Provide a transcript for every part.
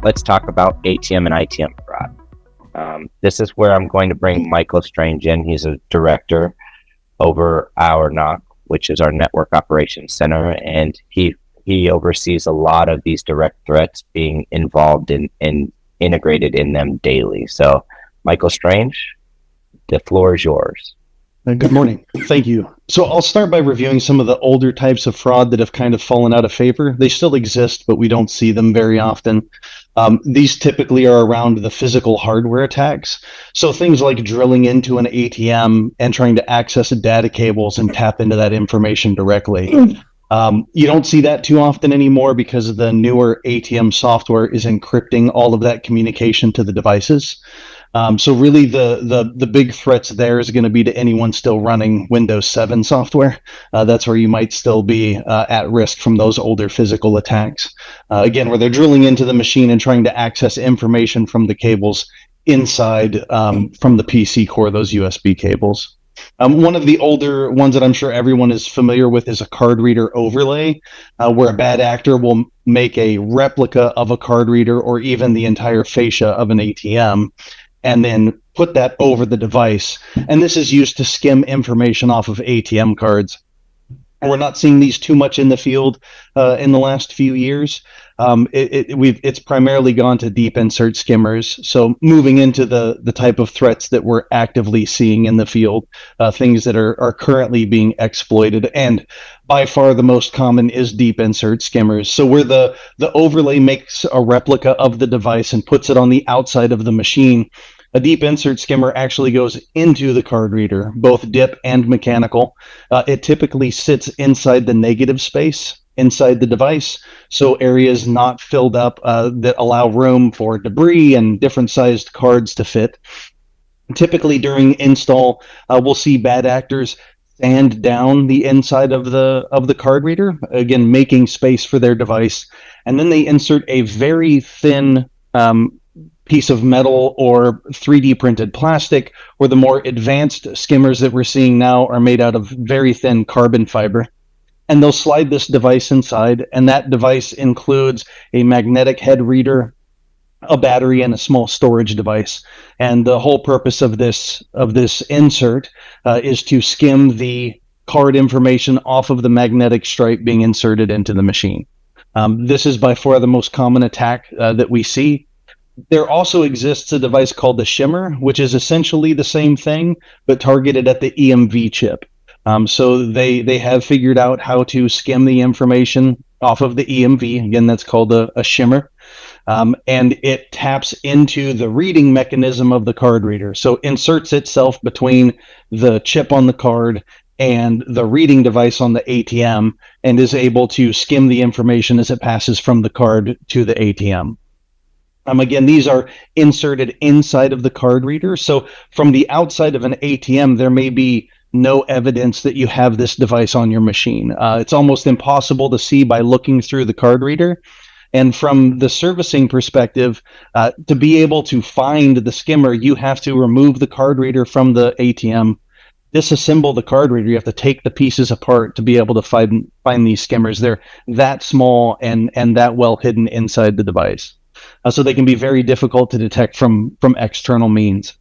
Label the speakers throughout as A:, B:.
A: Let's talk about ATM and ITM fraud. This is where I'm going to bring Michael Strange in. He's a director over our NOC, which is our Network Operations Center, and he oversees a lot of these direct threats being involved in integrated in them daily. So, Michael Strange, the floor is yours.
B: Good morning. Thank you. So I'll start by reviewing some of the older types of fraud that have kind of fallen out of favor. They still exist, but we don't see them very often. These typically are around the physical hardware attacks. So things like drilling into an ATM and trying to access data cables and tap into that information directly. You don't see that too often anymore because the newer ATM software is encrypting all of that communication to the devices. So really the big threats there is going to be to anyone still running Windows 7 software. That's where you might still be at risk from those older physical attacks. Again, where they're drilling into the machine and trying to access information from the cables inside from the PC core, those USB cables. One of the older ones that I'm sure everyone is familiar with is a card reader overlay, where a bad actor will make a replica of a card reader or even the entire fascia of an ATM, and then put that over the device. And this is used to skim information off of ATM cards. We're not seeing these too much in the field in the last few years. It's primarily gone to deep insert skimmers. So moving into the type of threats that we're actively seeing in the field, things that are currently being exploited, and by far the most common is deep insert skimmers. So where the overlay makes a replica of the device and puts it on the outside of the machine, a deep insert skimmer actually goes into the card reader, both dip and mechanical. It typically sits inside the negative space inside the device, so areas not filled up that allow room for debris and different sized cards to fit. Typically during install, we'll see bad actors sand down the inside of the card reader, again making space for their device, and then they insert a very thin piece of metal or 3D printed plastic, or the more advanced skimmers that we're seeing now are made out of very thin carbon fiber. And they'll slide this device inside, and that device includes a magnetic head reader, a battery, and a small storage device. And the whole purpose of this insert is to skim the card information off of the magnetic stripe being inserted into the machine. This is by far the most common attack that we see. There also exists a device called the shimmer, which is essentially the same thing, but targeted at the EMV chip. So they have figured out how to skim the information off of the EMV. Again, that's called a shimmer. And it taps into the reading mechanism of the card reader. So inserts itself between the chip on the card and the reading device on the ATM, and is able to skim the information as it passes from the card to the ATM. Again, these are inserted inside of the card reader. So from the outside of an ATM, there may be no evidence that you have this device on your machine. It's almost impossible to see by looking through the card reader. And from the servicing perspective, to be able to find the skimmer, you have to remove the card reader from the ATM, disassemble the card reader. You have to take the pieces apart to be able to find these skimmers. They're that small and that well hidden inside the device. So they can be very difficult to detect from external means.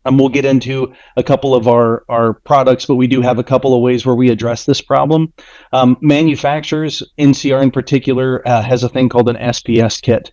B: We'll get into a couple of our products, but we do have a couple of ways where we address this problem. Manufacturers, NCR in particular, has a thing called an SPS kit.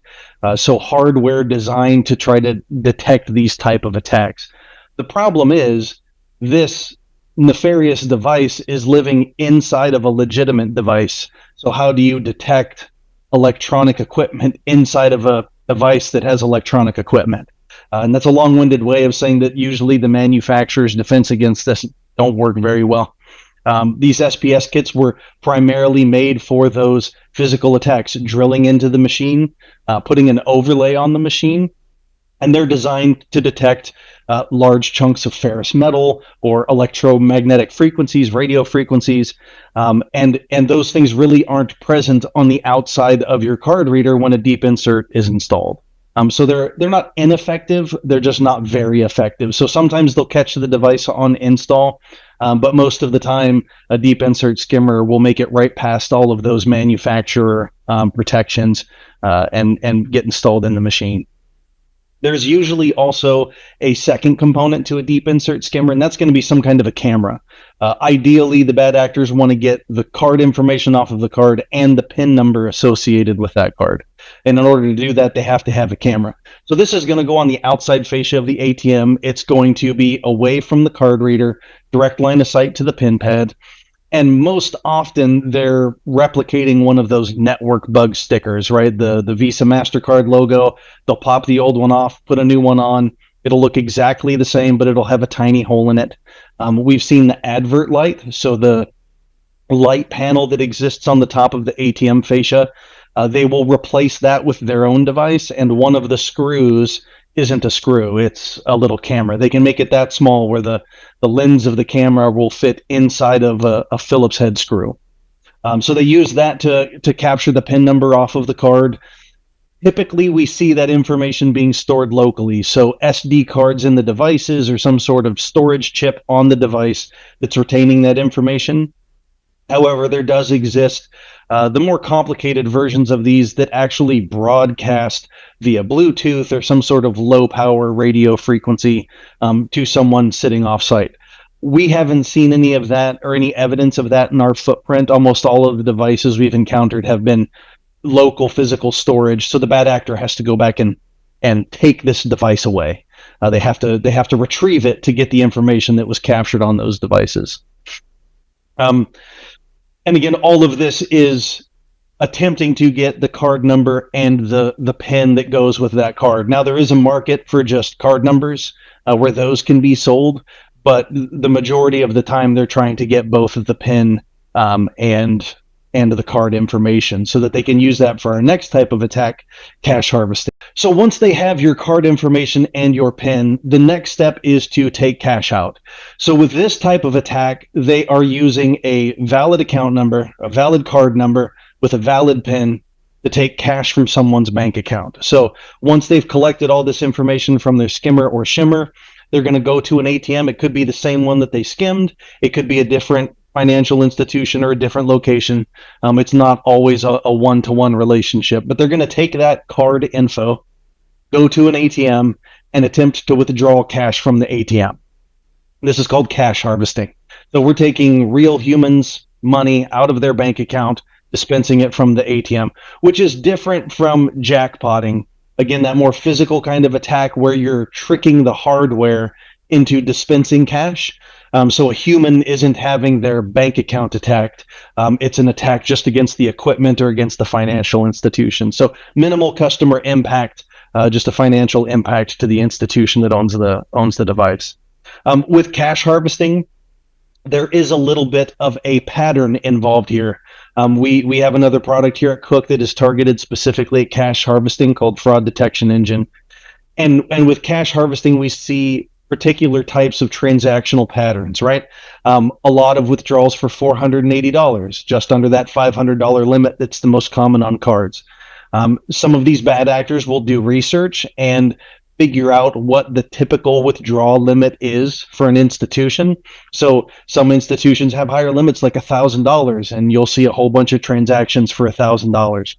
B: So hardware designed to try to detect these type of attacks. The problem is this nefarious device is living inside of a legitimate device. So how do you detect electronic equipment inside of a device that has electronic equipment? And that's a long-winded way of saying that usually the manufacturer's defense against this don't work very well. These SPS kits were primarily made for those physical attacks, drilling into the machine, putting an overlay on the machine, and they're designed to detect large chunks of ferrous metal or electromagnetic frequencies, radio frequencies, and those things really aren't present on the outside of your card reader when a deep insert is installed. So they're not ineffective, they're just not very effective. So sometimes they'll catch the device on install, But most of the time, a deep insert skimmer will make it right past all of those manufacturer protections and get installed in the machine. There's usually also a second component to a deep insert skimmer, and that's going to be some kind of a camera. Ideally, the bad actors want to get the card information off of the card and the PIN number associated with that card. And in order to do that, they have to have a camera. So this is going to go on the outside fascia of the ATM. It's going to be away from the card reader, direct line of sight to the PIN pad. And most often they're replicating one of those network bug stickers, right? The Visa MasterCard logo. They'll pop the old one off, put a new one on. It'll look exactly the same, but it'll have a tiny hole in it. We've seen the advert light, so the light panel that exists on the top of the ATM fascia. They will replace that with their own device, and one of the screws isn't a screw, it's a little camera. They can make it that small where the lens of the camera will fit inside of a Phillips head screw. So they use that to capture the PIN number off of the card. Typically, we see that information being stored locally. So SD cards in the devices or some sort of storage chip on the device that's retaining that information. However, there does exist the more complicated versions of these that actually broadcast via Bluetooth or some sort of low power radio frequency to someone sitting off site. We haven't seen any of that or any evidence of that in our footprint. Almost all of the devices we've encountered have been local physical storage, so the bad actor has to go back and take this device away. They have to retrieve it to get the information that was captured on those devices. And again, all of this is attempting to get the card number and the PIN that goes with that card. Now, there is a market for just card numbers where those can be sold, but the majority of the time they're trying to get both of the PIN and the card information so that they can use that for our next type of attack, cash harvesting. So once they have your card information and your PIN, the next step is to take cash out. So with this type of attack, they are using a valid account number, a valid card number with a valid PIN to take cash from someone's bank account. So once they've collected all this information from their skimmer or shimmer, they're going to go to an ATM. It could be the same one that they skimmed. It could be a different financial institution or a different location. It's not always a one-to-one relationship, but they're going to take that card info, go to an ATM, and attempt to withdraw cash from the ATM. This is called cash harvesting. So we're taking real humans' money out of their bank account, dispensing it from the ATM, which is different from jackpotting. Again, that more physical kind of attack where you're tricking the hardware into dispensing cash. So a human isn't having their bank account attacked. It's an attack just against the equipment or against the financial institution. So minimal customer impact, just a financial impact to the institution that owns the device. With cash harvesting, there is a little bit of a pattern involved here. We have another product here at Cook that is targeted specifically at cash harvesting called Fraud Detection Engine. And with cash harvesting, we see particular types of transactional patterns, right? A lot of withdrawals for $480, just under that $500 limit that's the most common on cards. Some of these bad actors will do research and figure out what the typical withdrawal limit is for an institution. So some institutions have higher limits like $1,000, and you'll see a whole bunch of transactions for $1,000.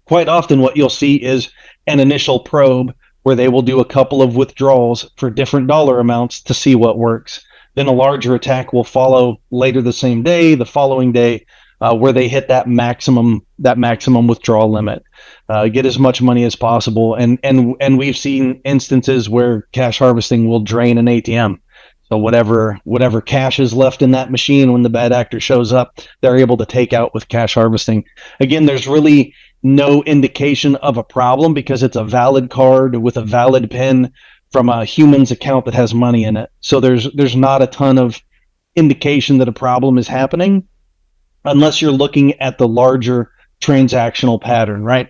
B: Quite often what you'll see is an initial probe where they will do a couple of withdrawals for different dollar amounts to see what works. Then a larger attack will follow later the same day, the following day, where they hit that maximum withdrawal limit, get as much money as possible. And we've seen instances where cash harvesting will drain an ATM. So whatever cash is left in that machine when the bad actor shows up, they're able to take out with cash harvesting. Again, there's really no indication of a problem because it's a valid card with a valid PIN from a human's account that has money in it. So there's not a ton of indication that a problem is happening unless you're looking at the larger transactional pattern, right?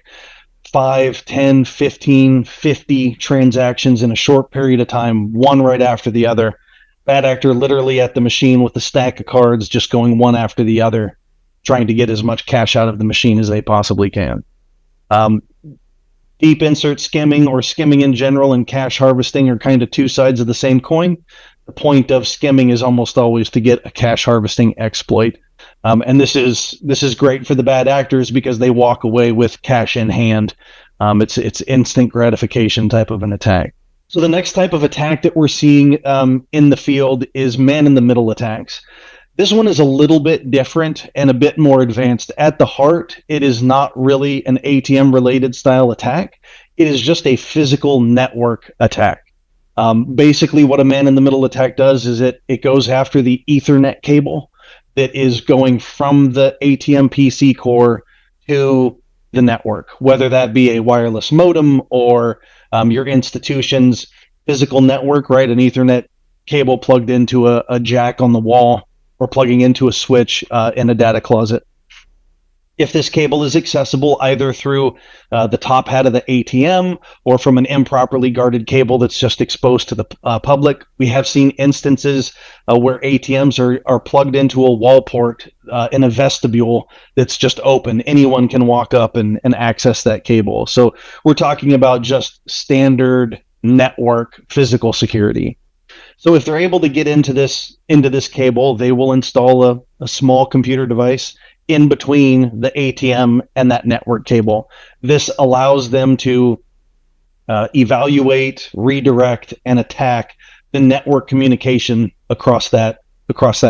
B: 5, 10, 15, 50 transactions in a short period of time, one right after the other. Bad actor literally at the machine with a stack of cards just going one after the other, trying to get as much cash out of the machine as they possibly can. Deep insert skimming or skimming in general and cash harvesting are kind of two sides of the same coin. the point of skimming is almost always to get a cash harvesting exploit. And this is great for the bad actors because they walk away with cash in hand. It's instant gratification type of an attack. So the next type of attack that we're seeing in the field is man-in-the-middle attacks. This one is a little bit different and a bit more advanced. At the heart, it is not really an ATM-related style attack. It is just a physical network attack. Basically, what a man-in-the-middle attack does is it goes after the Ethernet cable that is going from the ATM PC core to the network, whether that be a wireless modem or your institution's physical network, right? An Ethernet cable plugged into a jack on the wall or plugging into a switch in a data closet. If this cable is accessible either through the top hat of the ATM or from an improperly guarded cable that's just exposed to the public, we have seen instances where ATMs are plugged into a wall port in a vestibule that's just open. Anyone can walk up and access that cable. So we're talking about just standard network physical security. So if they're able to get into this cable, they will install a small computer device in between the ATM and that network cable. This allows them to evaluate, redirect, and attack the network communication across that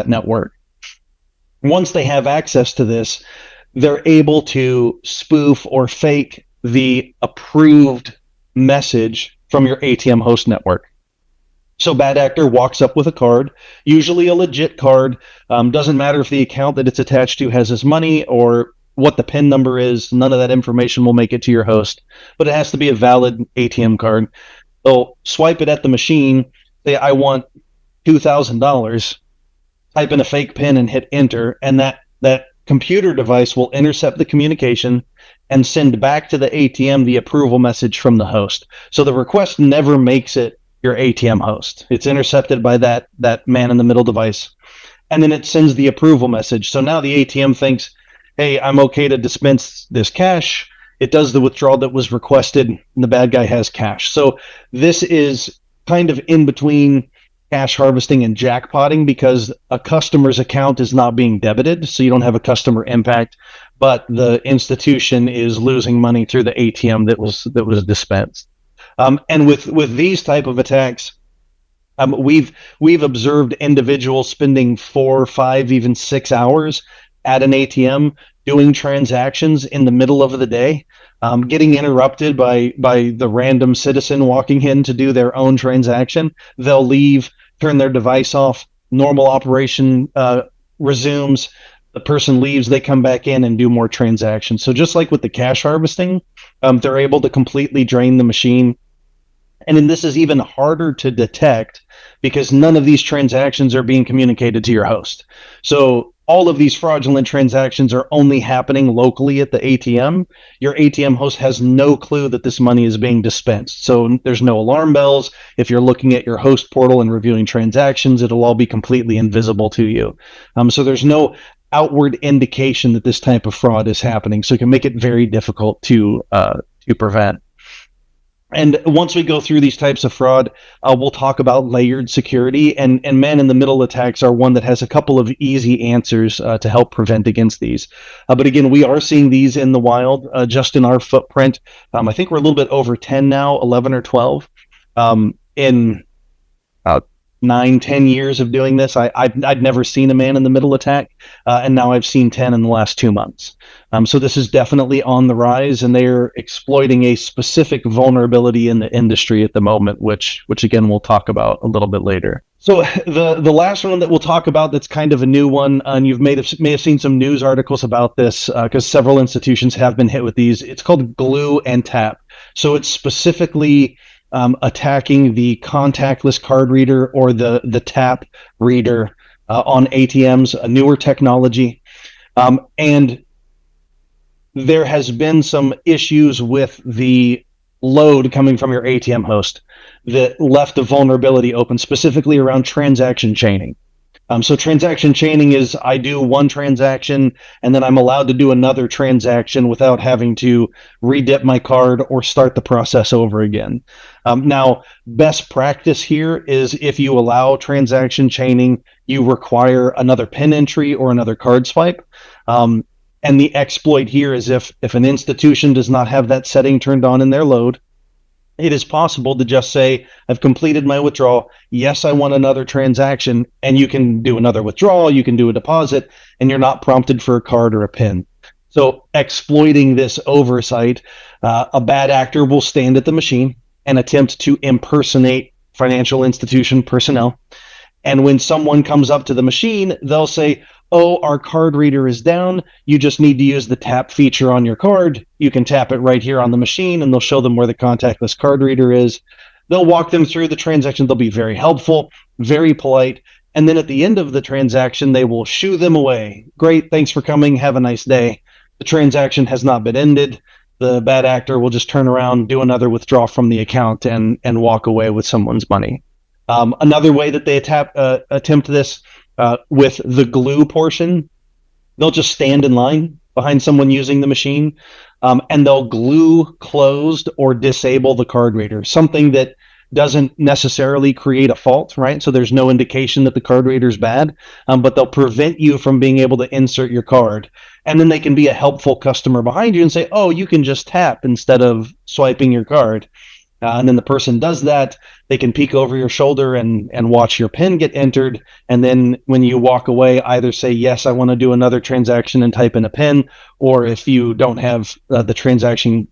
B: network. Once they have access to this, they're able to spoof or fake the approved message from your ATM host network. So bad actor walks up with a card, usually a legit card. Doesn't matter if the account that it's attached to has his money or what the PIN number is. None of that information will make it to your host, but it has to be a valid ATM card. They'll swipe it at the machine, say, I want $2,000, type in a fake PIN and hit enter, and that computer device will intercept the communication and send back to the ATM the approval message from the host. So the request never makes it your ATM host. It's intercepted by that man-in-the-middle device, and then it sends the approval message. So now the ATM thinks, hey, I'm okay to dispense this cash. It does the withdrawal that was requested, and the bad guy has cash. So this is kind of in between cash harvesting and jackpotting because a customer's account is not being debited, so you don't have a customer impact, but the institution is losing money through the ATM that was dispensed. And with these type of attacks, we've observed individuals spending 4, 5, even 6 hours at an ATM doing transactions in the middle of the day, getting interrupted by the random citizen walking in to do their own transaction. They'll leave, turn their device off, normal operation resumes. The person leaves, they come back in and do more transactions. So just like with the cash harvesting, they're able to completely drain the machine. And then this is even harder to detect because none of these transactions are being communicated to your host. So all of these fraudulent transactions are only happening locally at the ATM. Your ATM host has no clue that this money is being dispensed. So there's no alarm bells. If you're looking at your host portal and reviewing transactions, it'll all be completely invisible to you. So there's no outward indication that this type of fraud is happening. So it can make it very difficult to prevent. And once we go through these types of fraud, we'll talk about layered security, and man-in-the-middle attacks are one that has a couple of easy answers to help prevent against these. But again, we are seeing these in the wild, just in our footprint. I think we're a little bit over 10 now, 11 or 12. In 9-10 years of doing this, I'd never seen a man-in-the-middle attack, and now I've seen 10 in the last 2 months. So this is definitely on the rise, and they're exploiting a specific vulnerability in the industry at the moment, which again we'll talk about a little bit later. So the last one that we'll talk about that's kind of a new one, and you may have seen some news articles about this because several institutions have been hit with these. It's called glue and tap. So it's specifically attacking the contactless card reader or the tap reader on ATMs, a newer technology. And there has been some issues with the load coming from your ATM host that left the vulnerability open, specifically around transaction chaining. So transaction chaining is I do one transaction and then I'm allowed to do another transaction without having to redip my card or start the process over again. Now, best practice here is if you allow transaction chaining, you require another PIN entry or another card swipe. And the exploit here is if an institution does not have that setting turned on in their load, it is possible to just say, I've completed my withdrawal. Yes, I want another transaction. And you can do another withdrawal, you can do a deposit, and you're not prompted for a card or a PIN. So, exploiting this oversight, a bad actor will stand at the machine and attempt to impersonate financial institution personnel. And when someone comes up to the machine, they'll say, oh, our card reader is down. You just need to use the tap feature on your card. You can tap it right here on the machine, and they'll show them where the contactless card reader is. They'll walk them through the transaction. They'll be very helpful, very polite. And then at the end of the transaction, they will shoo them away. Great, thanks for coming. Have a nice day. The transaction has not been ended. The bad actor will just turn around, do another withdrawal from the account, and walk away with someone's money. Another way that they attempt this with the glue portion, they'll just stand in line behind someone using the machine, and they'll glue closed or disable the card reader, something that doesn't necessarily create a fault, right? So there's no indication that the card reader is bad, but they'll prevent you from being able to insert your card. And then they can be a helpful customer behind you and say, oh, you can just tap instead of swiping your card. And then the person does that, they can peek over your shoulder and watch your PIN get entered. And then when you walk away, either say, yes, I want to do another transaction and type in a PIN, or if you don't have the transaction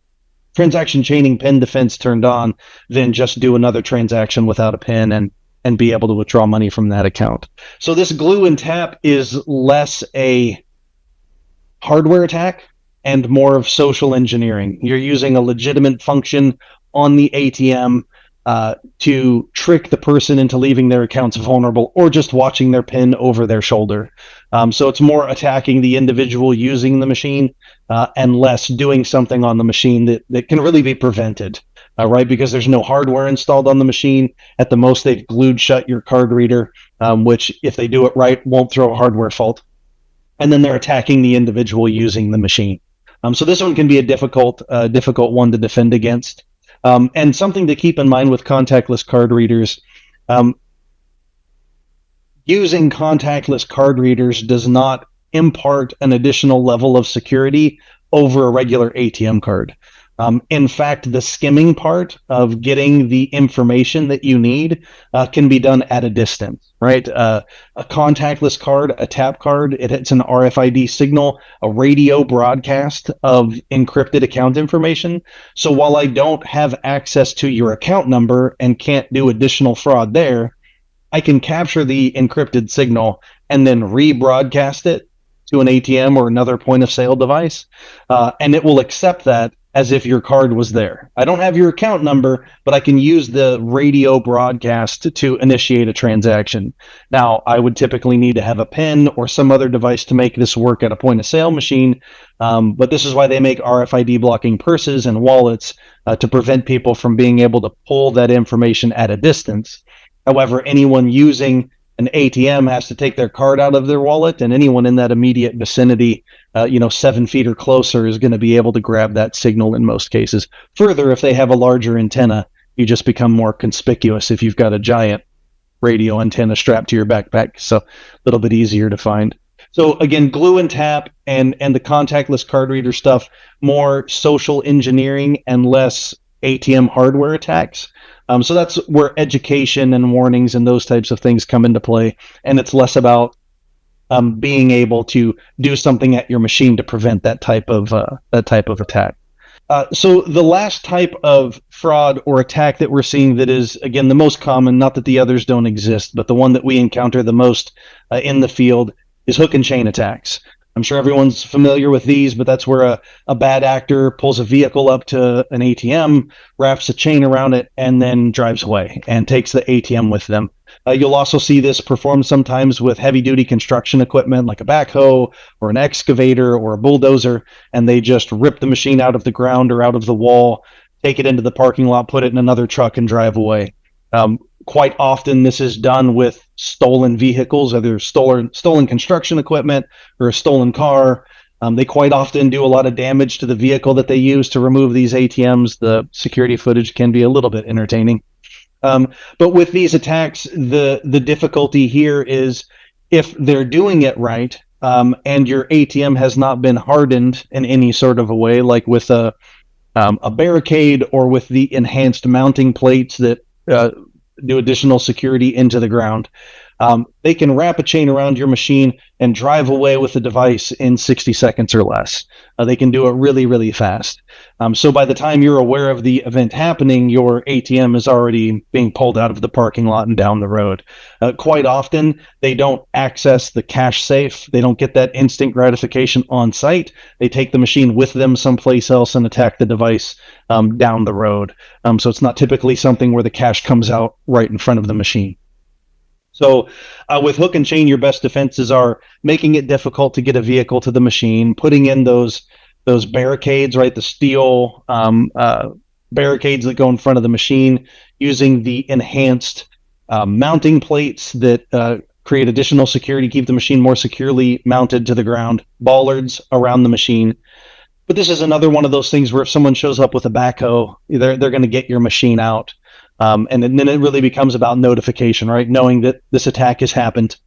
B: chaining PIN defense turned on, then just do another transaction without a PIN and be able to withdraw money from that account. So this glue and tap is less a hardware attack and more of social engineering. You're using a legitimate function on the ATM to trick the person into leaving their accounts vulnerable or just watching their PIN over their shoulder. So it's more attacking the individual using the machine and less doing something on the machine that can really be prevented, right? Because there's no hardware installed on the machine. At the most, they've glued shut your card reader, which if they do it right, won't throw a hardware fault. And then they're attacking the individual using the machine. So this one can be a difficult one to defend against. And something to keep in mind with contactless card readers, using contactless card readers does not impart an additional level of security over a regular ATM card. In fact, the skimming part of getting the information that you need can be done at a distance, right? A contactless card, a tap card, it's an RFID signal, a radio broadcast of encrypted account information. So while I don't have access to your account number and can't do additional fraud there, I can capture the encrypted signal and then rebroadcast it to an ATM or another point of sale device, and it will accept that as if your card was there. I don't have your account number, but I can use the radio broadcast to initiate a transaction. Now, I would typically need to have a PIN or some other device to make this work at a point of sale machine, but this is why they make RFID blocking purses and wallets to prevent people from being able to pull that information at a distance. However, anyone using an ATM has to take their card out of their wallet, and anyone in that immediate vicinity, 7 feet or closer, is going to be able to grab that signal in most cases. Further, if they have a larger antenna, you just become more conspicuous if you've got a giant radio antenna strapped to your backpack. So a little bit easier to find. So again, glue and tap and the contactless card reader stuff, more social engineering and less ATM hardware attacks. So that's where education and warnings and those types of things come into play. And it's less about being able to do something at your machine to prevent that type of attack. So the last type of fraud or attack that we're seeing that is, again, the most common, not that the others don't exist, but the one that we encounter the most in the field is hook and chain attacks. I'm sure everyone's familiar with these, but that's where a bad actor pulls a vehicle up to an ATM, wraps a chain around it, and then drives away and takes the ATM with them. You'll also see this performed sometimes with heavy-duty construction equipment like a backhoe or an excavator or a bulldozer, and they just rip the machine out of the ground or out of the wall, take it into the parking lot, put it in another truck, and drive away. Quite often, this is done with stolen vehicles, either stolen construction equipment or a stolen car. They quite often do a lot of damage to the vehicle that they use to remove these ATMs. The security footage can be a little bit entertaining. But with these attacks, the difficulty here is if they're doing it right, and your ATM has not been hardened in any sort of a way, like with a barricade or with the enhanced mounting plates that do additional security into the ground. They can wrap a chain around your machine and drive away with the device in 60 seconds or less. They can do it really, really fast. So by the time you're aware of the event happening, your ATM is already being pulled out of the parking lot and down the road. Quite often, they don't access the cash safe. They don't get that instant gratification on site. They take the machine with them someplace else and attack the device down the road. So it's not typically something where the cash comes out right in front of the machine. So with hook and chain, your best defenses are making it difficult to get a vehicle to the machine, putting in those barricades, right? The steel barricades that go in front of the machine, using the enhanced mounting plates that create additional security, keep the machine more securely mounted to the ground, bollards around the machine. But this is another one of those things where if someone shows up with a backhoe, they're going to get your machine out. And then it really becomes about notification, right? Knowing that this attack has happened.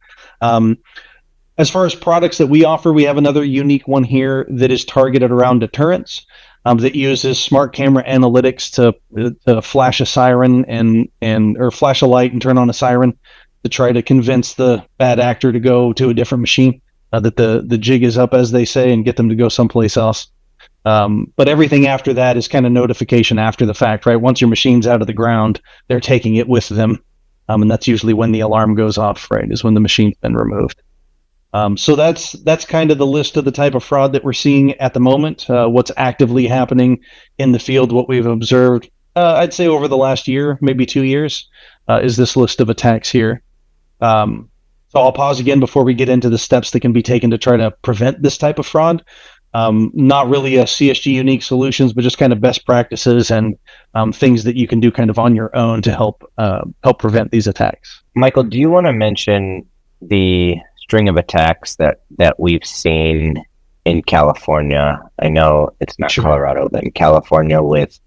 B: As far as products that we offer, we have another unique one here that is targeted around deterrence, that uses smart camera analytics to flash a siren or flash a light and turn on a siren to try to convince the bad actor to go to a different machine, that the jig is up, as they say, and get them to go someplace else. But everything after that is kind of notification after the fact, right? Once your machine's out of the ground, they're taking it with them. And that's usually when the alarm goes off, right? Is when the machine's been removed. So that's kind of the list of the type of fraud that we're seeing at the moment. What's actively happening in the field, what we've observed, I'd say over the last year, maybe 2 years, is this list of attacks here. So I'll pause again before we get into the steps that can be taken to try to prevent this type of fraud. Not really a CSG unique solutions, but just kind of best practices and things that you can do kind of on your own to help prevent these attacks.
A: Michael, do you want to mention the string of attacks that we've seen in California? I know it's not
B: Sure.
A: Colorado, but in California with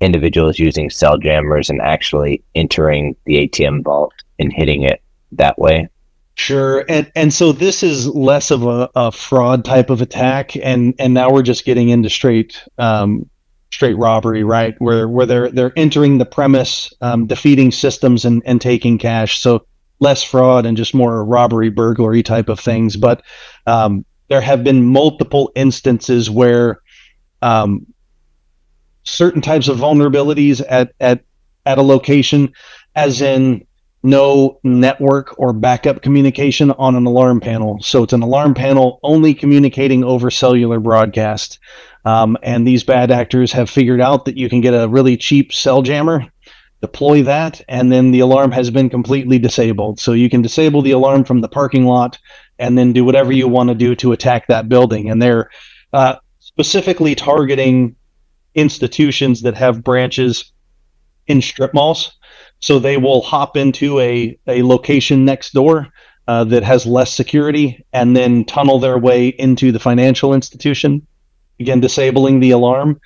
A: individuals using cell jammers and actually entering the ATM vault and hitting it that way.
B: Sure, and so this is less of a fraud type of attack, and now we're just getting into straight robbery, right? Where they're entering the premise, defeating systems and taking cash. So less fraud and just more robbery, burglary type of things. But there have been multiple instances where certain types of vulnerabilities at a location, as in no network or backup communication on an alarm panel. So it's an alarm panel only communicating over cellular broadcast. And these bad actors have figured out that you can get a really cheap cell jammer, deploy that, and then the alarm has been completely disabled. So you can disable the alarm from the parking lot and then do whatever you want to do to attack that building. And they're specifically targeting institutions that have branches in strip malls. So they will hop into a location next door that has less security and then tunnel their way into the financial institution, again, disabling the alarm.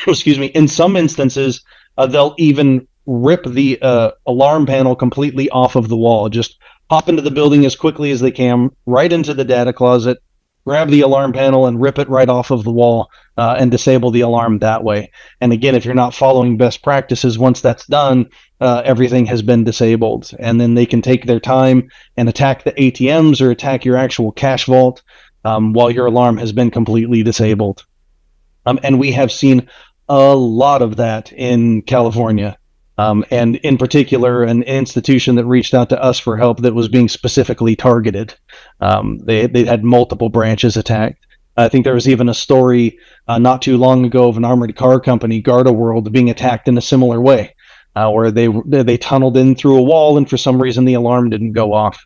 B: Excuse me. In some instances, they'll even rip the alarm panel completely off of the wall, just hop into the building as quickly as they can, right into the data closet, grab the alarm panel and rip it right off of the wall and disable the alarm that way. And again, if you're not following best practices, once that's done, everything has been disabled. And then they can take their time and attack the ATMs or attack your actual cash vault while your alarm has been completely disabled. And we have seen a lot of that in California. And in particular, an institution that reached out to us for help that was being specifically targeted. They had multiple branches attacked. I think there was even a story not too long ago of an armored car company, Garda World, being attacked in a similar way, where they tunneled in through a wall and for some reason the alarm didn't go off.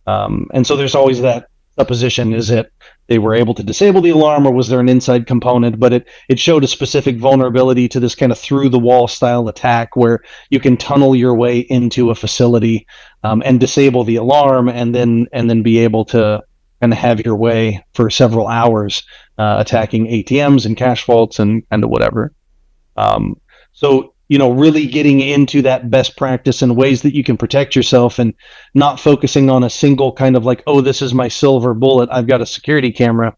B: And so there's always that supposition is that they were able to disable the alarm, or was there an inside component? But it showed a specific vulnerability to this kind of through the wall style attack where you can tunnel your way into a facility and disable the alarm, and then be able to kind of have your way for several hours attacking ATMs and cash vaults and kind of whatever. So, really getting into that best practice and ways that you can protect yourself, and not focusing on a single kind of like, oh, this is my silver bullet, I've got a security camera.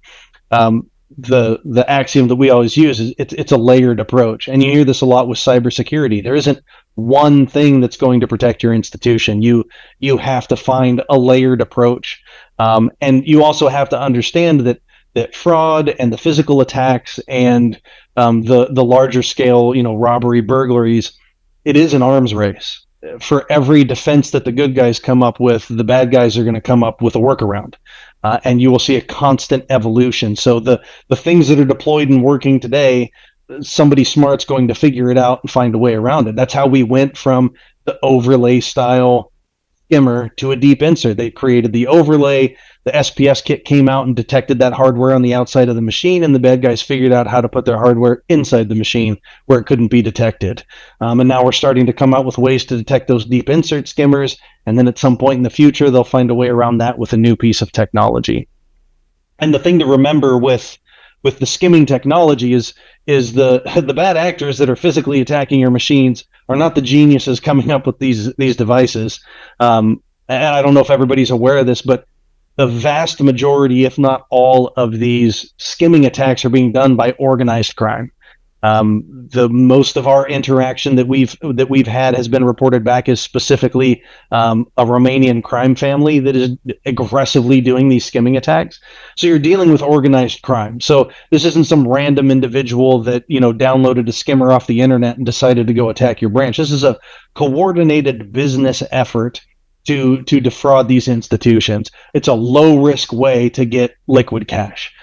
B: The axiom that we always use is it's a layered approach. And you hear this a lot with cybersecurity. There isn't one thing that's going to protect your institution. You have to find a layered approach. And you also have to understand that fraud and the physical attacks and the larger scale, robbery, burglaries, it is an arms race. For every defense that the good guys come up with, the bad guys are going to come up with a workaround. And you will see a constant evolution. So the things that are deployed and working today, somebody smart's going to figure it out and find a way around it. That's how we went from the overlay style skimmer to a deep insert. They created the overlay. The SPS kit came out and detected that hardware on the outside of the machine, and the bad guys figured out how to put their hardware inside the machine where it couldn't be detected. And now we're starting to come out with ways to detect those deep insert skimmers, and then at some point in the future, they'll find a way around that with a new piece of technology. And the thing to remember with the skimming technology is the bad actors that are physically attacking your machines are not the geniuses coming up with these devices. And I don't know if everybody's aware of this, but the vast majority, if not all, of these skimming attacks are being done by organized crime. The most of our interaction that we've had has been reported back as specifically a Romanian crime family that is aggressively doing these skimming attacks. So you're dealing with organized crime. So this isn't some random individual that downloaded a skimmer off the internet and decided to go attack your branch. This is a coordinated business effort to defraud these institutions. It's a low risk way to get liquid cash.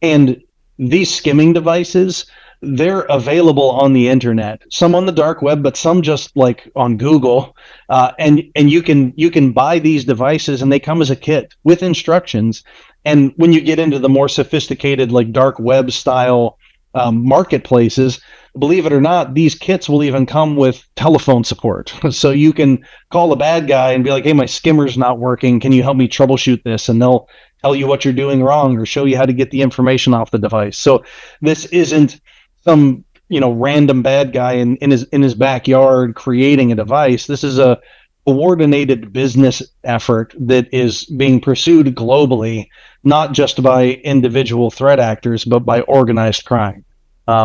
B: And these skimming devices, they're available on the internet, some on the dark web, but some just like on Google. And you can buy these devices, and they come as a kit with instructions. And when you get into the more sophisticated, like dark web style marketplaces, believe it or not, these kits will even come with telephone support. So you can call a bad guy and be like, hey, my skimmer's not working. Can you help me troubleshoot this? And they'll tell you what you're doing wrong or show you how to get the information off the device. So this isn't some random bad guy in his backyard creating a device. This is a coordinated business effort that is being pursued globally, not just by individual threat actors, but by organized crime.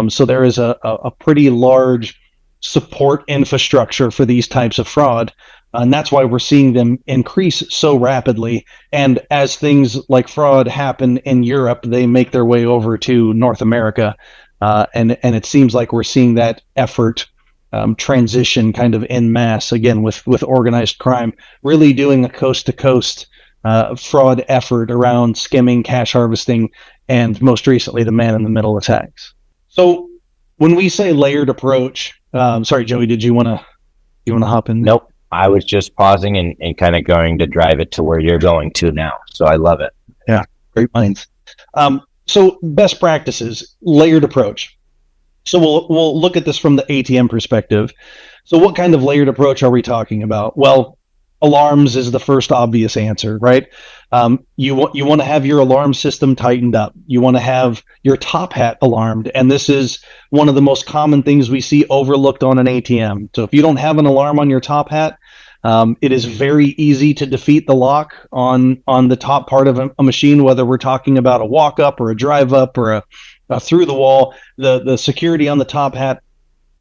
B: So there is a pretty large support infrastructure for these types of fraud, and that's why we're seeing them increase so rapidly. And as things like fraud happen in Europe, they make their way over to North America, and it seems like we're seeing that effort transition kind of en masse again with organized crime really doing a coast-to-coast fraud effort around skimming, cash harvesting, and most recently the man-in-the-middle attacks. So when we say layered approach, sorry, Joey, did you want to hop in?
A: Nope. I was just pausing and kind of going to drive it to where you're going to now. So I love it.
B: Yeah, great minds. So best practices, layered approach. So we'll look at this from the ATM perspective. So what kind of layered approach are we talking about? Well, alarms is the first obvious answer, right? You want to have your alarm system tightened up. You want to have your top hat alarmed, and this is one of the most common things we see overlooked on an ATM. So if you don't have an alarm on your top hat, it is very easy to defeat the lock on the top part of a machine, whether we're talking about a walk up or a drive up or a through the wall. The security on the top hat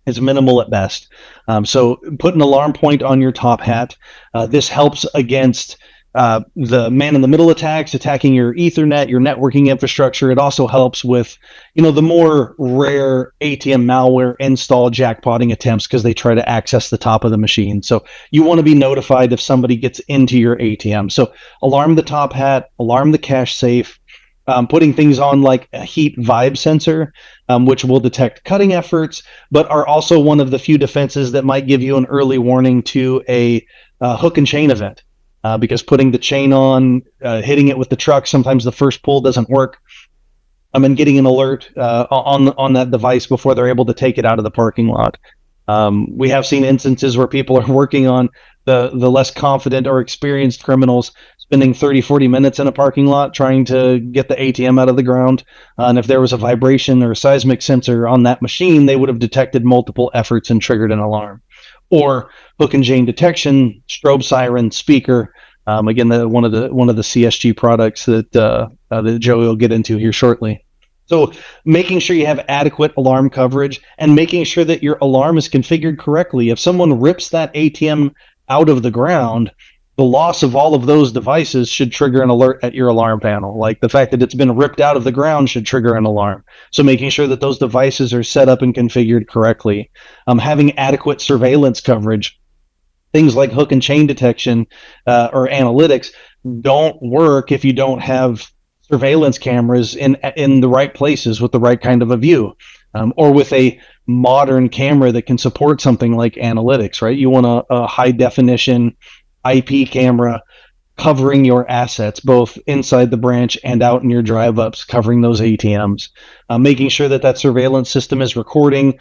B: is minimal at best. So put an alarm point on your top hat. This helps against the man-in-the-middle attacks, attacking your Ethernet, your networking infrastructure. It also helps with, the more rare ATM malware install jackpotting attempts because they try to access the top of the machine. So you want to be notified if somebody gets into your ATM. So alarm the top hat, alarm the cache safe. Putting things on like a heat vibe sensor, which will detect cutting efforts, but are also one of the few defenses that might give you an early warning to a hook and chain event. because putting the chain on, hitting it with the truck, sometimes the first pull doesn't work. And getting an alert on that device before they're able to take it out of the parking lot. We have seen instances where people are working on the less confident or experienced criminals, spending 30, 40 minutes in a parking lot trying to get the ATM out of the ground. And if there was a vibration or a seismic sensor on that machine, they would have detected multiple efforts and triggered an alarm. Or hook and chain detection, strobe siren, speaker. Again, one of the CSG products that Joey will get into here shortly. So making sure you have adequate alarm coverage and making sure that your alarm is configured correctly. If someone rips that ATM out of the ground, the loss of all of those devices should trigger an alert at your alarm panel. Like the fact that it's been ripped out of the ground should trigger an alarm. So making sure that those devices are set up and configured correctly. Having adequate surveillance coverage. Things like hook and chain detection or analytics don't work if you don't have surveillance cameras in the right places with the right kind of a view, or with a modern camera that can support something like analytics, right? You want a high definition IP camera covering your assets, both inside the branch and out in your drive ups, covering those ATMs, making sure that surveillance system is recording,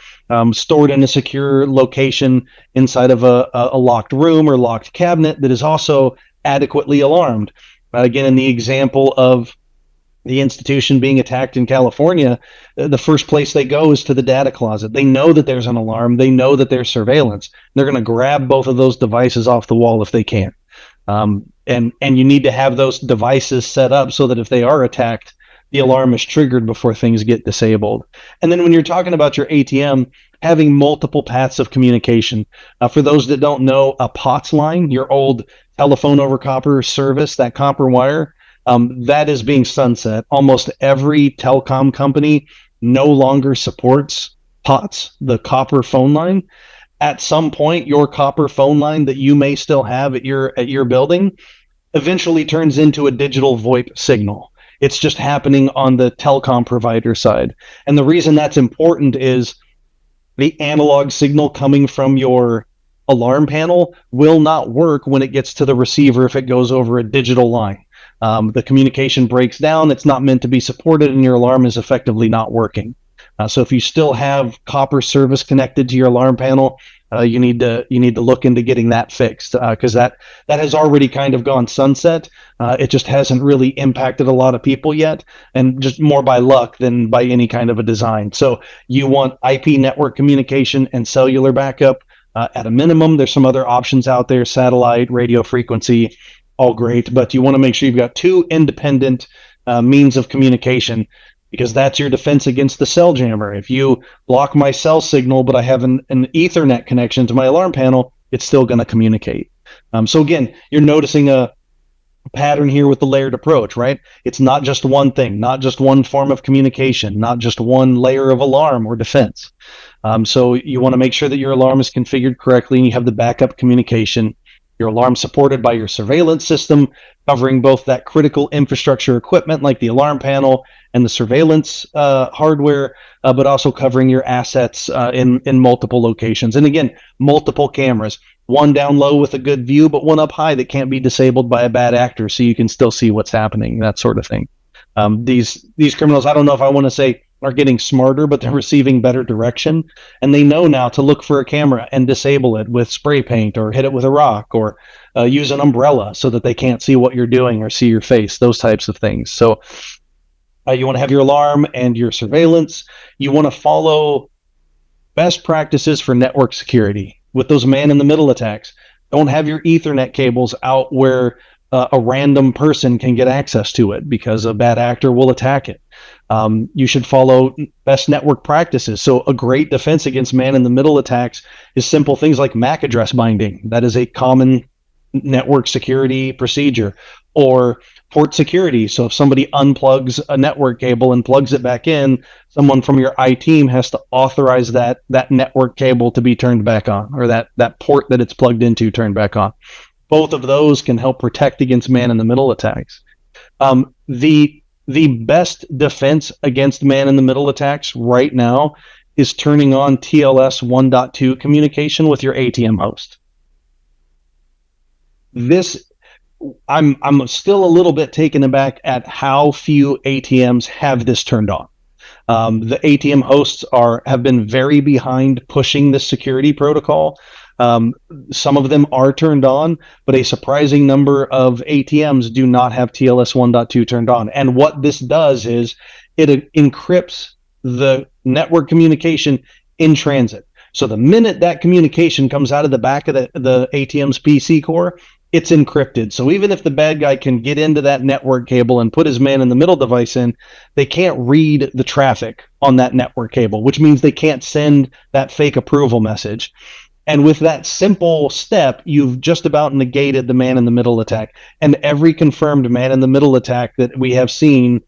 B: stored in a secure location inside of a locked room or locked cabinet that is also adequately alarmed. Again, in the example of the institution being attacked in California, the first place they go is to the data closet. They know that there's an alarm. They know that there's surveillance. They're going to grab both of those devices off the wall if they can. And you need to have those devices set up so that if they are attacked, the alarm is triggered before things get disabled. And then when you're talking about your ATM, having multiple paths of communication. For those that don't know, a POTS line, your old telephone over copper service, that copper wire, that is being sunset. Almost every telecom company no longer supports POTS, the copper phone line. At some point, your copper phone line that you may still have at your building eventually turns into a digital VoIP signal. It's just happening on the telecom provider side. And the reason that's important is the analog signal coming from your alarm panel will not work when it gets to the receiver if it goes over a digital line. The communication breaks down. It's not meant to be supported, and your alarm is effectively not working. So if you still have copper service connected to your alarm panel, you need to look into getting that fixed, because that has already kind of gone sunset. It just hasn't really impacted a lot of people yet, and just more by luck than by any kind of a design. So you want IP network communication and cellular backup at a minimum. There's some other options out there: satellite, radio frequency, all great, but you want to make sure you've got two independent means of communication, because that's your defense against the cell jammer. If you block my cell signal, but I have an Ethernet connection to my alarm panel, it's still going to communicate. So again, you're noticing a pattern here with the layered approach, right? It's not just one thing, not just one form of communication, not just one layer of alarm or defense. So you want to make sure that your alarm is configured correctly and you have the backup communication. Your alarm supported by your surveillance system, covering both that critical infrastructure equipment like the alarm panel and the surveillance hardware, but also covering your assets in multiple locations. And again, multiple cameras, one down low with a good view, but one up high that can't be disabled by a bad actor, so you can still see what's happening, that sort of thing. These criminals, I don't know if I want to say are getting smarter, but they're receiving better direction, and they know now to look for a camera and disable it with spray paint or hit it with a rock or use an umbrella so that they can't see what you're doing or see your face, those types of things. So you want to have your alarm and your surveillance. You want to follow best practices for network security. With those man-in-the-middle attacks, don't have your Ethernet cables out where a random person can get access to it, because a bad actor will attack it. You should follow best network practices. So a great defense against man-in-the-middle attacks is simple things like MAC address binding. That is a common network security procedure. Or port security. So if somebody unplugs a network cable and plugs it back in, someone from your IT team has to authorize that network cable to be turned back on, or that port that it's plugged into turned back on. Both of those can help protect against man-in-the-middle attacks. The best defense against man-in-the-middle attacks right now is turning on TLS 1.2 communication with your ATM host. I'm still a little bit taken aback at how few ATMs have this turned on. The ATM hosts have been very behind pushing this security protocol. Some of them are turned on, but a surprising number of ATMs do not have TLS 1.2 turned on. And what this does is it encrypts the network communication in transit. So the minute that communication comes out of the back of the ATM's PC core, it's encrypted. So even if the bad guy can get into that network cable and put his man in the middle device in, they can't read the traffic on that network cable, which means they can't send that fake approval message. And with that simple step, you've just about negated the man in the middle attack. And every confirmed man in the middle attack that we have seen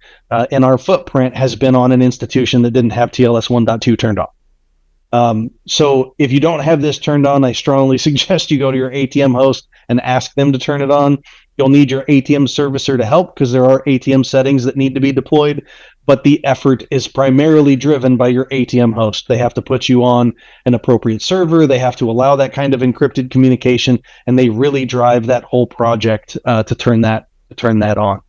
B: in our footprint has been on an institution that didn't have TLS 1.2 turned on. So if you don't have this turned on, I strongly suggest you go to your ATM host and ask them to turn it on. You'll need your ATM servicer to help because there are ATM settings that need to be deployed, but the effort is primarily driven by your ATM host. They have to put you on an appropriate server. They have to allow that kind of encrypted communication, and they really drive that whole project to turn that on.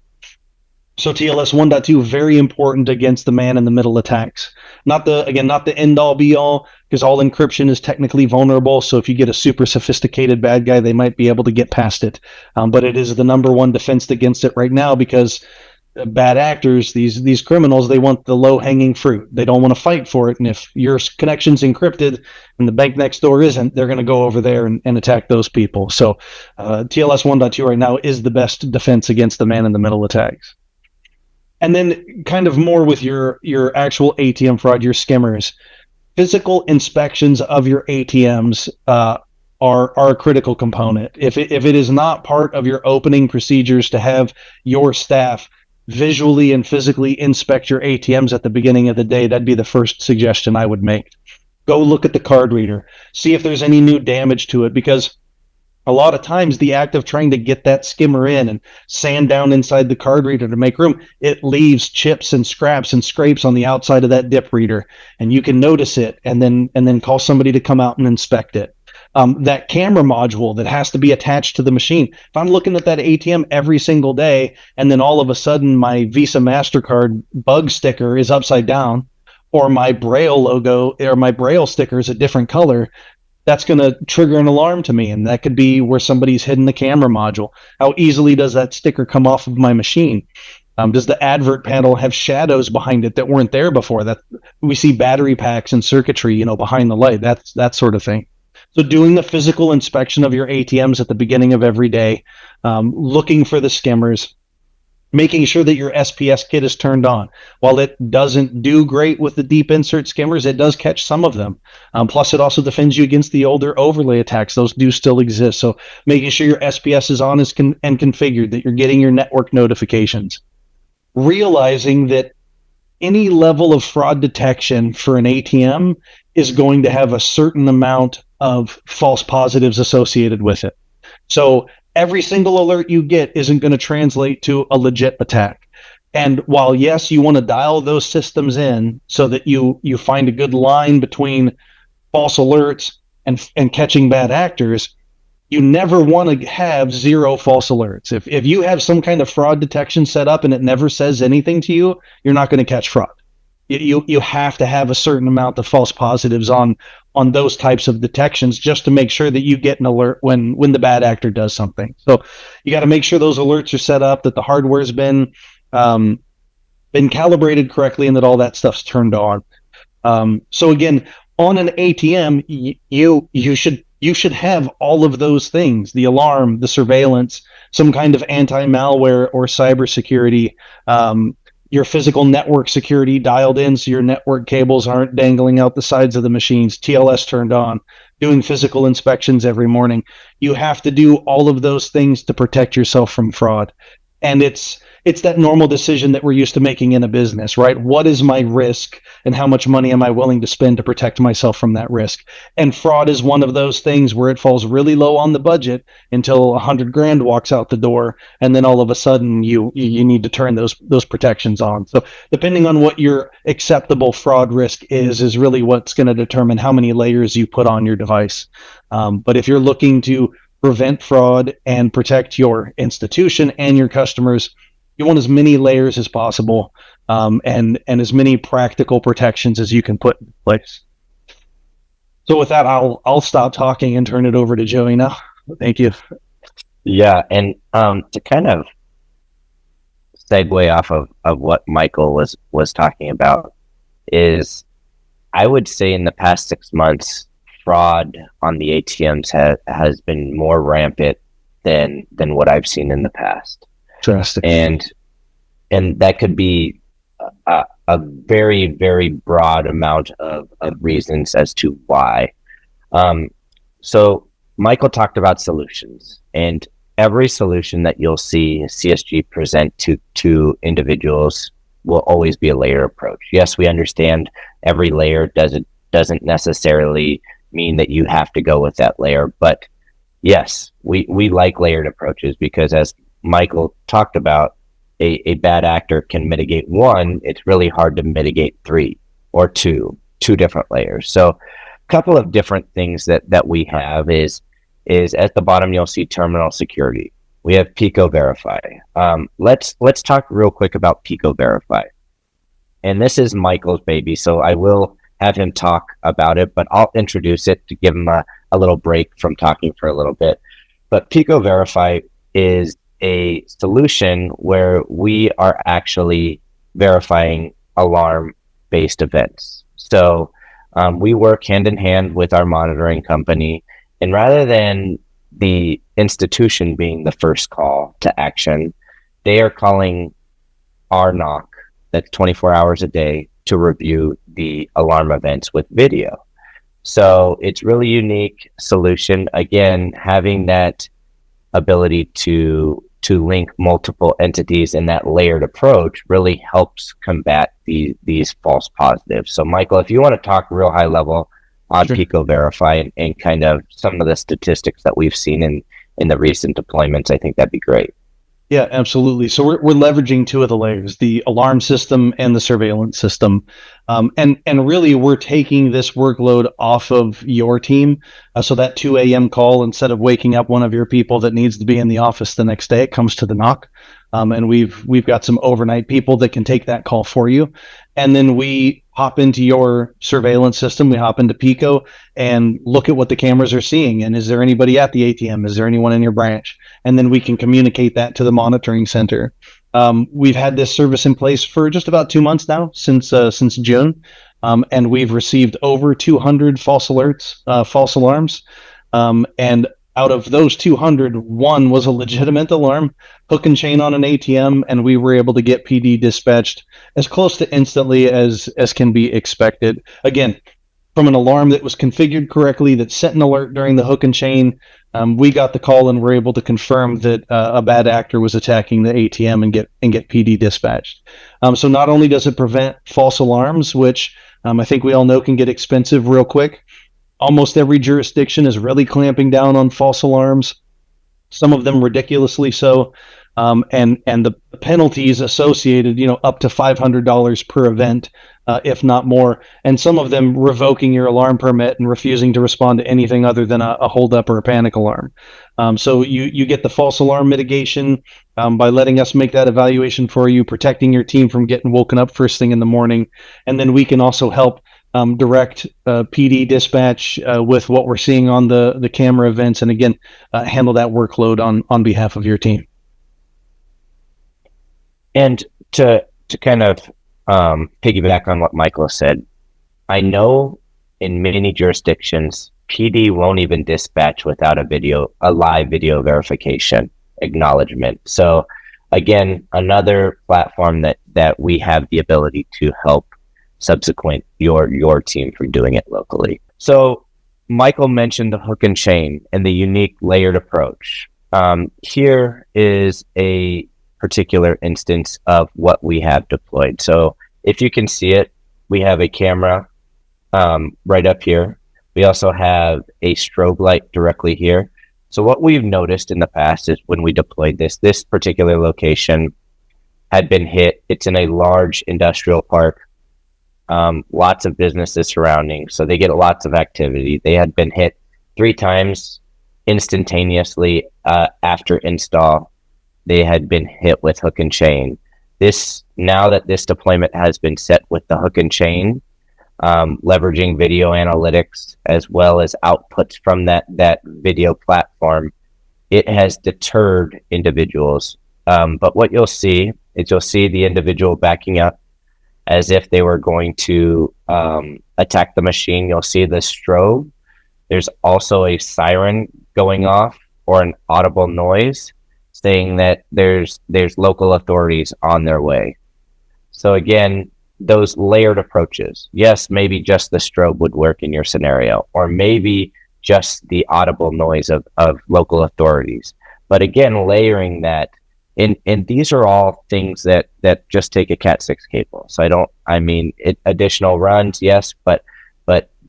B: So TLS 1.2, very important against the man in the middle attacks. Not the end all be all, because all encryption is technically vulnerable. So if you get a super sophisticated bad guy, they might be able to get past it. But it is the number one defense against it right now, because bad actors, these criminals, they want the low hanging fruit. They don't want to fight for it. And if your connection's encrypted and the bank next door isn't, they're going to go over there and attack those people. So TLS 1.2 right now is the best defense against the man in the middle attacks. And then kind of more with your actual ATM fraud, your skimmers. Physical inspections of your ATMs are a critical component. If it is not part of your opening procedures to have your staff visually and physically inspect your ATMs at the beginning of the day, that'd be the first suggestion I would make. Go look at the card reader, see if there's any new damage to it, because a lot of times the act of trying to get that skimmer in and sand down inside the card reader to make room, it leaves chips and scraps and scrapes on the outside of that dip reader, and you can notice it and then call somebody to come out and inspect it. That camera module that has to be attached to the machine. If I'm looking at that ATM every single day and then all of a sudden my Visa MasterCard bug sticker is upside down, or my Braille logo or my Braille sticker is a different color, that's going to trigger an alarm to me, and that could be where somebody's hidden the camera module. How easily does that sticker come off of my machine? Does the advert panel have shadows behind it that weren't there before? That we see battery packs and circuitry, behind the light. That's that sort of thing. So doing the physical inspection of your ATMs at the beginning of every day, looking for the skimmers, making sure that your SPS kit is turned on. While it doesn't do great with the deep insert skimmers, it does catch some of them. Plus, it also defends you against the older overlay attacks. Those do still exist. So making sure your SPS is on and configured, that you're getting your network notifications. Realizing that any level of fraud detection for an ATM is going to have a certain amount of false positives associated with it. So every single alert you get isn't going to translate to a legit attack. And while, yes, you want to dial those systems in so that you find a good line between false alerts and catching bad actors, you never want to have zero false alerts. If you have some kind of fraud detection set up and it never says anything to you, you're not going to catch fraud. You have to have a certain amount of false positives on those types of detections just to make sure that you get an alert when the bad actor does something. So you got to make sure those alerts are set up, that the hardware's been calibrated correctly, and that all that stuff's turned on. So again, on an ATM, you should have all of those things: the alarm, the surveillance, some kind of anti-malware or cybersecurity, your physical network security dialed in so your network cables aren't dangling out the sides of the machines, TLS turned on, doing physical inspections every morning. You have to do all of those things to protect yourself from fraud. And it's that normal decision that we're used to making in a business, right? What is my risk and how much money am I willing to spend to protect myself from that risk? And fraud is one of those things where it falls really low on the budget until $100,000 walks out the door, and then all of a sudden you need to turn those protections on. So depending on what your acceptable fraud risk is really what's going to determine how many layers you put on your device. But if you're looking to prevent fraud and protect your institution and your customers, you want as many layers as possible, and as many practical protections as you can put in place. So with that, I'll stop talking and turn it over to Joey now. Thank you.
A: Yeah, and to kind of segue off of what Michael was talking about is, I would say in the past 6 months, fraud on the ATMs has been more rampant than what I've seen in the past.
B: Drastic.
A: And that could be a very, very broad amount of reasons as to why. So Michael talked about solutions, and every solution that you'll see CSG present to individuals will always be a layer approach. Yes, we understand every layer doesn't necessarily mean that you have to go with that layer, but yes, we like layered approaches, because as Michael talked about, a bad actor can mitigate one. It's really hard to mitigate three or two different layers. So a couple of different things that we have is at the bottom, you'll see terminal security. We have Pico Verify. Let's talk real quick about Pico Verify. And this is Michael's baby, so I will have him talk about it, but I'll introduce it to give him a little break from talking for a little bit. But Pico Verify is a solution where we are actually verifying alarm-based events. So we work hand in hand with our monitoring company, and rather than the institution being the first call to action, they are calling our NOC, that's 24 hours a day, to review the alarm events with video. So it's really unique solution. Again, having that ability to link multiple entities in that layered approach really helps combat these false positives. So Michael, if you want to talk real high level on
B: Sure.
A: Pico Verify and kind of some of the statistics that we've seen in the recent deployments, I think that'd be great.
B: Yeah, absolutely. So we're leveraging two of the layers, the alarm system and the surveillance system. And really, we're taking this workload off of your team. So that 2 a.m. call, instead of waking up one of your people that needs to be in the office the next day, it comes to the NOC. And we've got some overnight people that can take that call for you. And then we hop into your surveillance system. We hop into Pico and look at what the cameras are seeing. And is there anybody at the ATM? Is there anyone in your branch? And then we can communicate that to the monitoring center. We've had this service in place for just about 2 months now, since June, and we've received over 200 false alerts, false alarms, and out of those 200, one was a legitimate alarm, hook and chain on an ATM, and we were able to get PD dispatched as close to instantly as can be expected. Again, from an alarm that was configured correctly, that sent an alert during the hook and chain, we got the call and were able to confirm that a bad actor was attacking the ATM and get PD dispatched. So not only does it prevent false alarms, which I think we all know can get expensive real quick, almost every jurisdiction is really clamping down on false alarms, some of them ridiculously so. And the penalties associated, up to $500 per event, if not more, and some of them revoking your alarm permit and refusing to respond to anything other than a holdup or a panic alarm. So you get the false alarm mitigation by letting us make that evaluation for you, protecting your team from getting woken up first thing in the morning, and then we can also help direct PD dispatch with what we're seeing on the camera events, and again, handle that workload on behalf of your team.
A: And to kind of piggyback on what Michael said, I know in many jurisdictions, PD won't even dispatch without a live video verification acknowledgement. So again, another platform that we have the ability to help subsequent your team from doing it locally. So Michael mentioned the hook and chain and the unique layered approach. Here is a particular instance of what we have deployed. So if you can see it, we have a camera right up here. We also have a strobe light directly here. So what we've noticed in the past is when we deployed this particular location had been hit. It's in a large industrial park, lots of businesses surrounding, so they get lots of activity. They had been hit 3 times instantaneously after install, they had been hit with hook and chain. Now that this deployment has been set with the hook and chain, leveraging video analytics as well as outputs from that video platform, it has deterred individuals. But what you'll see is the individual backing up as if they were going to attack the machine. You'll see the strobe. There's also a siren going off or an audible noise saying that there's local authorities on their way. So again, those layered approaches. Yes, maybe just the strobe would work in your scenario, or maybe just the audible noise of local authorities. But again, layering that, and these are all things that just take a Cat6 cable. So additional runs, yes, but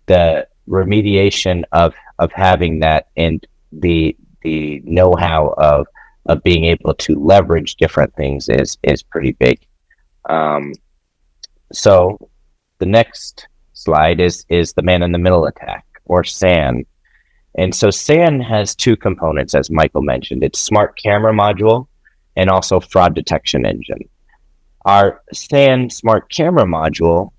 A: the remediation of having that and the know-how of being able to leverage different things is pretty big. So the next slide is the man-in-the-middle attack, or SAN. And so SAN has two components, as Michael mentioned. It's smart camera module and also fraud detection engine. Our SAN smart camera module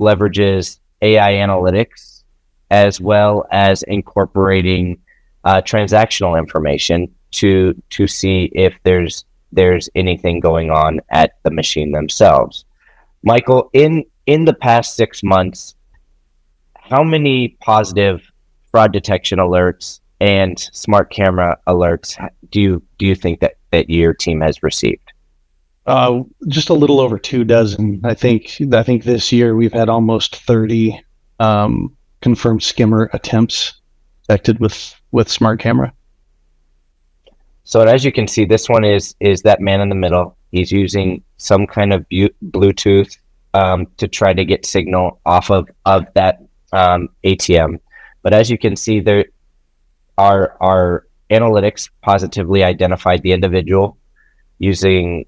A: leverages AI analytics as well as incorporating transactional information to see if there's anything going on at the machine themselves. Michael, in the past 6 months, how many positive fraud detection alerts and smart camera alerts do you think that your team has received?
B: Just a little over 24. I think this year we've had almost 30 confirmed skimmer attempts detected with smart camera.
A: So as you can see, this one is that man in the middle. He's using some kind of Bluetooth to try to get signal off of that ATM. But as you can see, there our analytics positively identified the individual using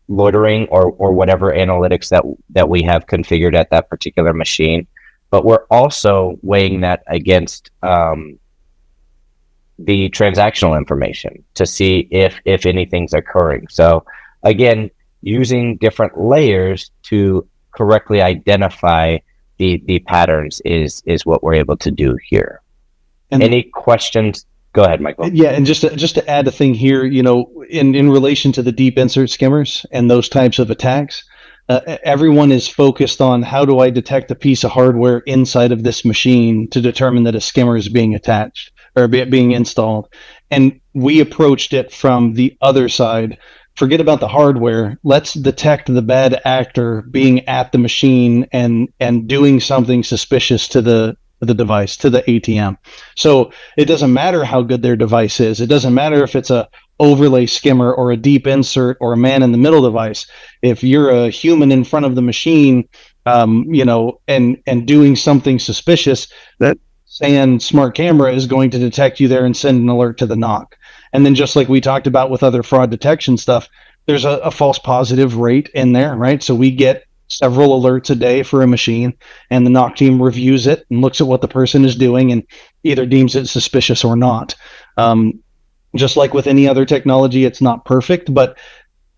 A: loitering or whatever analytics that we have configured at that particular machine. But we're also weighing that against the transactional information to see if anything's occurring. So again, using different layers to correctly identify the patterns is what we're able to do here. And any questions? Go ahead, Michael.
B: Yeah, and just to add a thing here, in relation to the deep insert skimmers and those types of attacks, everyone is focused on how do I detect a piece of hardware inside of this machine to determine that a skimmer is being attached or being installed. And we approached it from the other side. Forget about the hardware. Let's detect the bad actor being at the machine and doing something suspicious to the device, to the ATM. So it doesn't matter how good their device is. It doesn't matter if it's a overlay skimmer or a deep insert or a man in the middle device. If you're a human in front of the machine, and doing something suspicious, that SAN smart camera is going to detect you there and send an alert to the NOC. And then just like we talked about with other fraud detection stuff, there's a false positive rate in there, right? So we get several alerts a day for a machine, and the NOC team reviews it and looks at what the person is doing and either deems it suspicious or not. Just like with any other technology, it's not perfect, but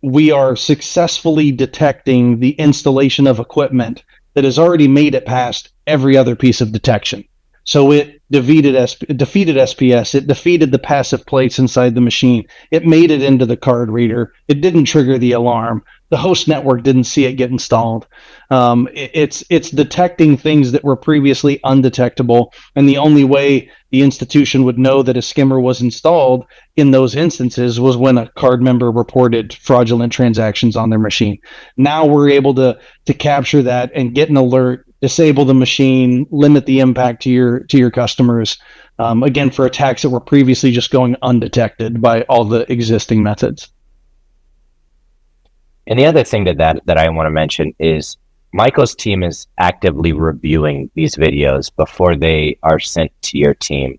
B: we are successfully detecting the installation of equipment that has already made it past every other piece of detection. So it defeated SPS. It defeated the passive plates inside the machine. It made it into the card reader. It didn't trigger the alarm. The host network didn't see it get installed. It's detecting things that were previously undetectable, and the only way the institution would know that a skimmer was installed in those instances was when a card member reported fraudulent transactions on their machine. Now we're able to capture that and get an alert, disable the machine, limit the impact to your customers, again, for attacks that were previously just going undetected by all the existing methods.
A: And the other thing that I want to mention is Michael's team is actively reviewing these videos before they are sent to your team.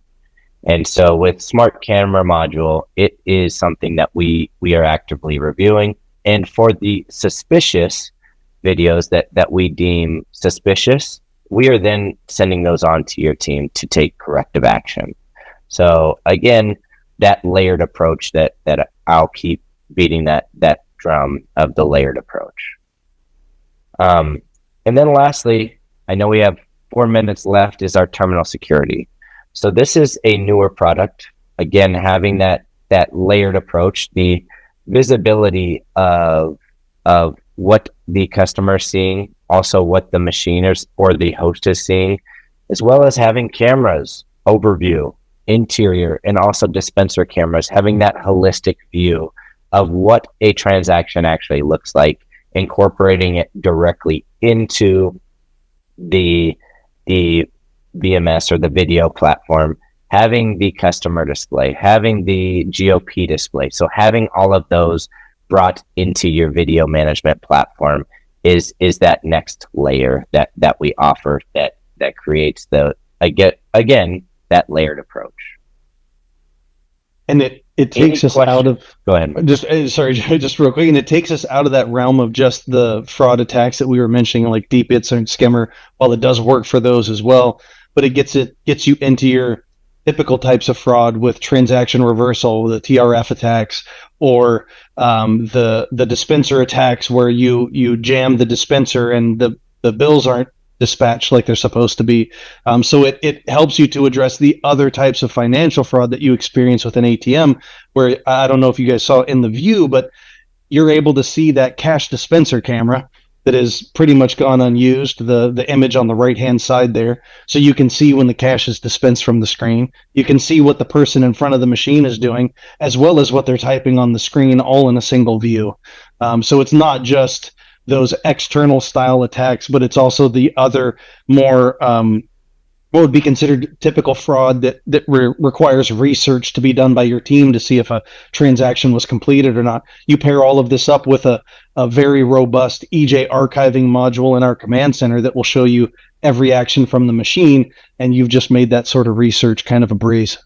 A: And so with Smart Camera Module, it is something that we are actively reviewing. And for the suspicious videos that we deem suspicious, we are then sending those on to your team to take corrective action. So again, that layered approach that I'll keep beating that drum of the layered approach. And then lastly, I know we have 4 minutes left, is our terminal security. So this is a newer product. Again, having that layered approach, the visibility of what the customer is seeing, also what the machine is or the host is seeing, as well as having cameras, overview, interior, and also dispenser cameras, having that holistic view of what a transaction actually looks like, incorporating it directly into the VMS or the video platform, having the customer display, having the GOP display. So having all of those brought into your video management platform is that next layer that we offer that creates the again that layered approach.
B: And it takes us out of,
A: go ahead.
B: Just sorry, just real quick, and it takes us out of that realm of just the fraud attacks that we were mentioning, like deep hits and skimmer. While it does work for those as well, but it gets you into your typical types of fraud with transaction reversal, the TRF attacks, or the dispenser attacks where you jam the dispenser and the bills aren't dispatched like they're supposed to be. So it helps you to address the other types of financial fraud that you experience with an ATM, where I don't know if you guys saw in the view, but you're able to see that cash dispenser camera that is pretty much gone unused, the image on the right-hand side there. So you can see when the cash is dispensed from the screen. You can see what the person in front of the machine is doing, as well as what they're typing on the screen, all in a single view. So it's not just those external style attacks, but it's also the other more what would be considered typical fraud that requires research to be done by your team to see if a transaction was completed or not. You pair all of this up with a very robust EJ archiving module in our command center that will show you every action from the machine, and you've just made that sort of research kind of a breeze.